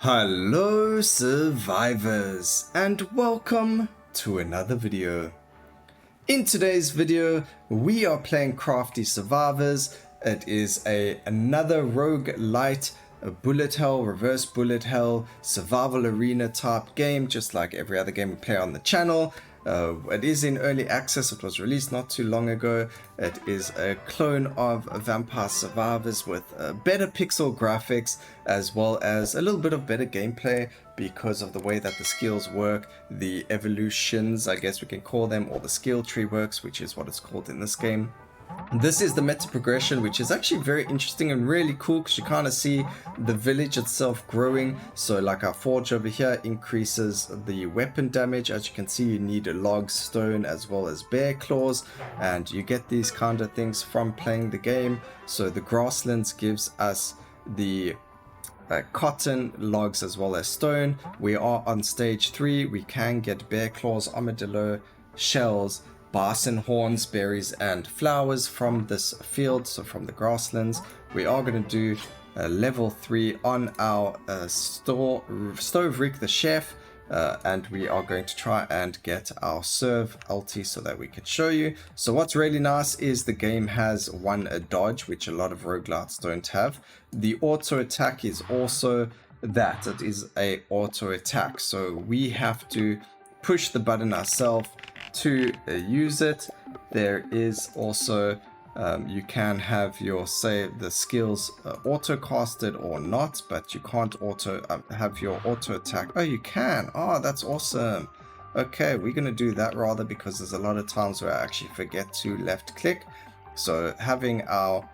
Hello survivors and welcome to another video. In today's video we are playing Crafty Survivors. It is another roguelite, a bullet hell, reverse bullet hell, survival arena type game, just like every other game we play on the channel. It is in early access. It was released not too long ago. It is a clone of Vampire Survivors with better pixel graphics as well as a little bit of better gameplay because of the way that the skills work, the evolutions, I guess we can call them, or the skill tree works, which is what it's called in this game. This is the meta progression, which is actually very interesting and really cool because you kind of see the village itself growing. So like our forge over here increases the weapon damage. As you can see, you need a log, stone, as well as bear claws, and you get these kind of things from playing the game. So the Grasslands gives us the cotton, logs, as well as stone. We are on stage 3. We can get bear claws, armadillo, shells, Bison horns, berries, and flowers from this field, so from the Grasslands. We are going to do level 3 on our stove rig, the chef, and we are going to try and get our serve ulti so that we can show you. So what's really nice is the game has a dodge, which a lot of roguelites don't have. The auto attack is also that. It is a auto attack, so we have to push the button ourselves to use it. There is also you can have your the skills auto casted or not, but you can't have your auto attack. Oh, you can. Oh, that's awesome. Okay, we're gonna do that rather, because there's a lot of times where I actually forget to left click. So having our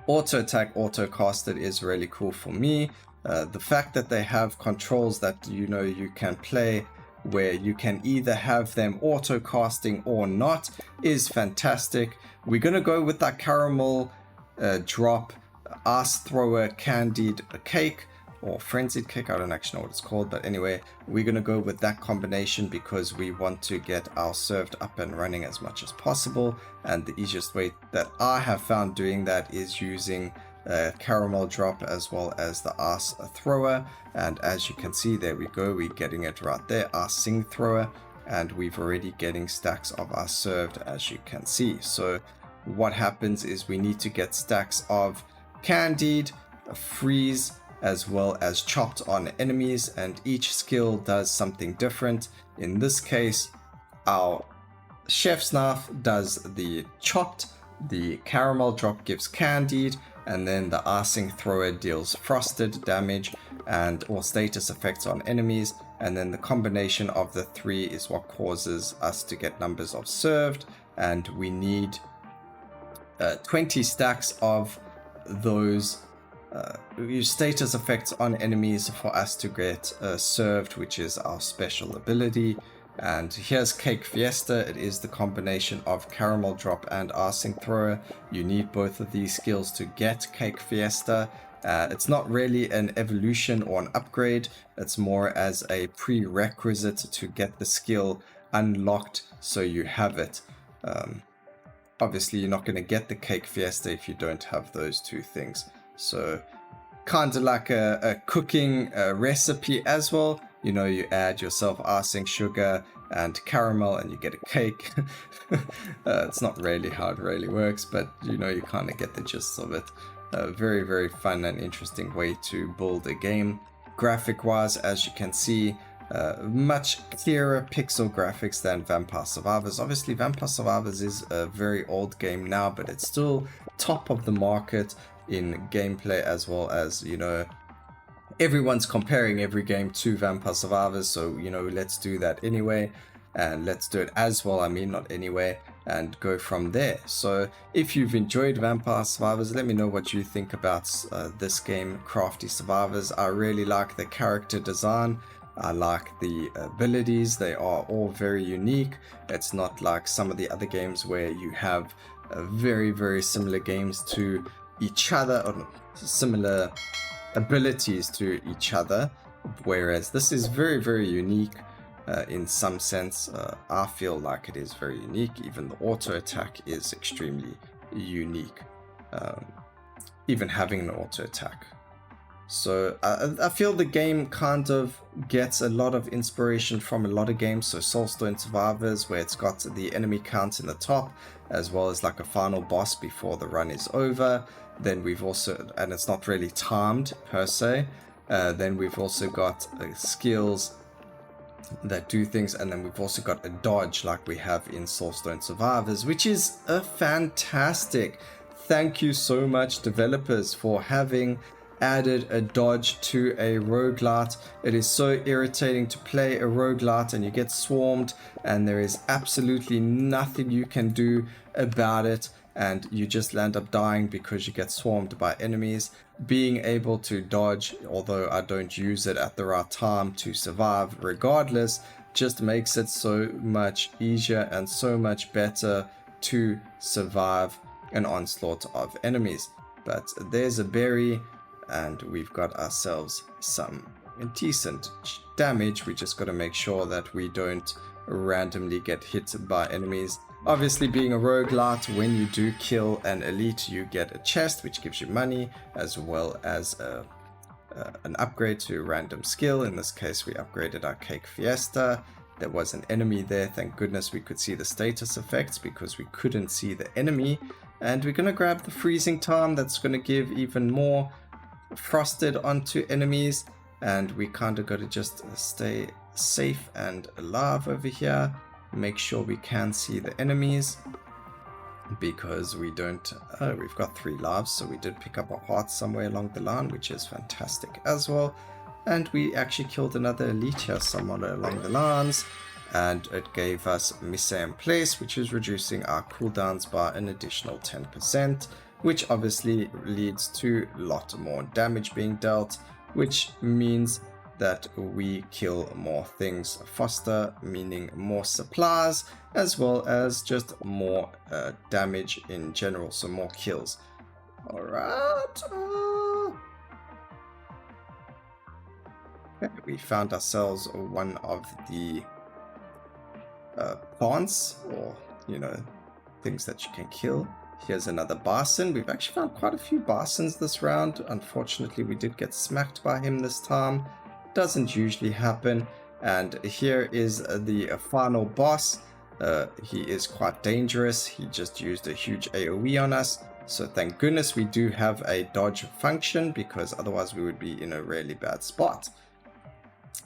auto attack auto casted is really cool for me. The fact that they have controls that you can play where you can either have them auto casting or not is fantastic. We're gonna go with that caramel drop, ice thrower, candied cake, or frenzied cake. I don't actually know what it's called, but anyway, we're gonna go with that combination because we want to get our served up and running as much as possible. And the easiest way that I have found doing that is using caramel drop as well as the ice thrower. And as you can see, there we go, we're getting it right there, our sing thrower, and we've already getting stacks of our served, as you can see. So what happens is we need to get stacks of candied, freeze, as well as chopped on enemies, and each skill does something different. In this case, our chef's knife does the chopped, the caramel drop gives candied, and then the icing thrower deals frosted damage and or status effects on enemies. And then the combination of the 3 is what causes us to get numbers of served, and we need 20 stacks of those status effects on enemies for us to get served, which is our special ability. And here's Cake Fiesta. It is the combination of caramel drop and icing thrower. You need both of these skills to get Cake Fiesta. It's not really an evolution or an upgrade. It's more as a prerequisite to get the skill unlocked so you have it. Obviously, you're not going to get the Cake Fiesta if you don't have those two things. So kind of like a cooking recipe as well. You add yourself icing, sugar, and caramel, and you get a cake. It's not really how it really works, but you kind of get the gist of it. Very, very fun and interesting way to build a game. Graphic-wise, as you can see, much clearer pixel graphics than Vampire Survivors. Obviously, Vampire Survivors is a very old game now, but it's still top of the market in gameplay, as well as, everyone's comparing every game to Vampire Survivors, so let's do that anyway, and let's do it as well, not anyway, and go from there. So if you've enjoyed Vampire Survivors, let me know what you think about this game, Crafty Survivors. I really like the character design. I like the abilities. They are all very unique. It's not like some of the other games where you have very, very similar games to each other, or similar abilities to each other, whereas this is very, very unique in some sense. I feel like it is very unique. Even the auto attack is extremely unique, even having an auto attack. So I feel the game kind of gets a lot of inspiration from a lot of games. So Soulstone Survivors, where it's got the enemy count in the top, as well as like a final boss before the run is over. Then we've also, and it's not really timed per se. Then we've also got skills that do things, and then we've also got a dodge like we have in Soulstone Survivors, which is a fantastic. Thank you so much, developers, for having added a dodge to a roguelite. It is so irritating to play a roguelite and you get swarmed and there is absolutely nothing you can do about it, and you just end up dying because you get swarmed by enemies. Being able to dodge, although I don't use it at the right time to survive regardless, just makes it so much easier and so much better to survive an onslaught of enemies. But there's a berry, and we've got ourselves some decent damage. We just got to make sure that we don't randomly get hit by enemies. Obviously, being a roguelite, when you do kill an elite, you get a chest which gives you money, as well as an upgrade to a random skill. In this case, we upgraded our cake Fiesta. There was an enemy there. Thank goodness we could see the status effects because we couldn't see the enemy. And we're going to grab the freezing time. That's going to give even more frosted onto enemies, and we kind of got to just stay safe and alive over here. Make sure we can see the enemies because we don't. We've got 3 lives, so we did pick up a heart somewhere along the line, which is fantastic as well. And we actually killed another elite here somewhere along the lines, and it gave us Mise Place, which is reducing our cooldowns by an additional 10%. Which obviously leads to a lot more damage being dealt, which means that we kill more things faster, meaning more supplies, as well as just more damage in general, so more kills. Alright. Okay, we found ourselves one of the plants, or, things that you can kill. Here's another Bison. We've actually found quite a few Bisons this round. Unfortunately, we did get smacked by him this time. Doesn't usually happen. And here is the final boss. He is quite dangerous. He just used a huge AoE on us. So thank goodness we do have a dodge function, because otherwise we would be in a really bad spot.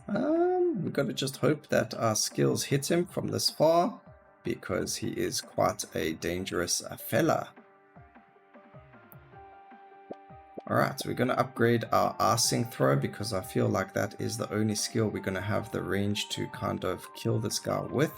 We've got to just hope that our skills hit him from this far, because he is quite a dangerous fella. Alright, so we're going to upgrade our icing throw, because I feel like that is the only skill we're going to have the range to kind of kill this guy with.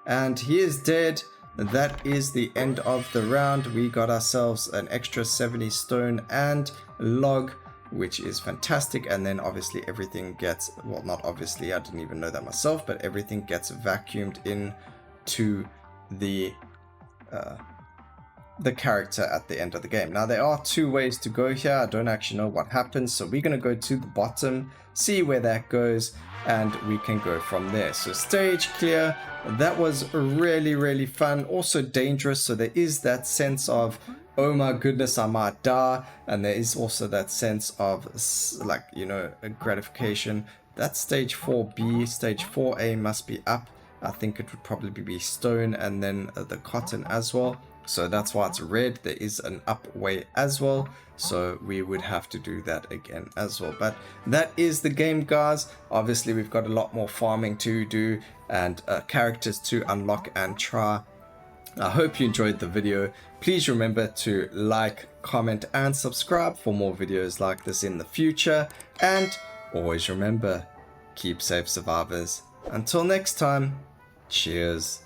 And he is dead. That is the end of the round. We got ourselves an extra 70 stone and log, which is fantastic. And then obviously everything gets, well, not obviously, I didn't even know that myself, but everything gets vacuumed in to the character at the end of the game. Now there are 2 ways to go here. I don't actually know what happens, so we're going to go to the bottom, see where that goes, and we can go from there. So stage clear. That was really fun, also dangerous, so there is that sense of, oh my goodness, I might die, and there is also that sense of, like, a gratification. That's stage 4B. Stage 4A must be up. I think it would probably be stone and then the cotton as well. So that's why it's red. There is an up way as well. So we would have to do that again as well. But that is the game, guys. Obviously, we've got a lot more farming to do and characters to unlock and try. I hope you enjoyed the video. Please remember to like, comment, and subscribe for more videos like this in the future. And always remember, keep safe, survivors. Until next time, cheers.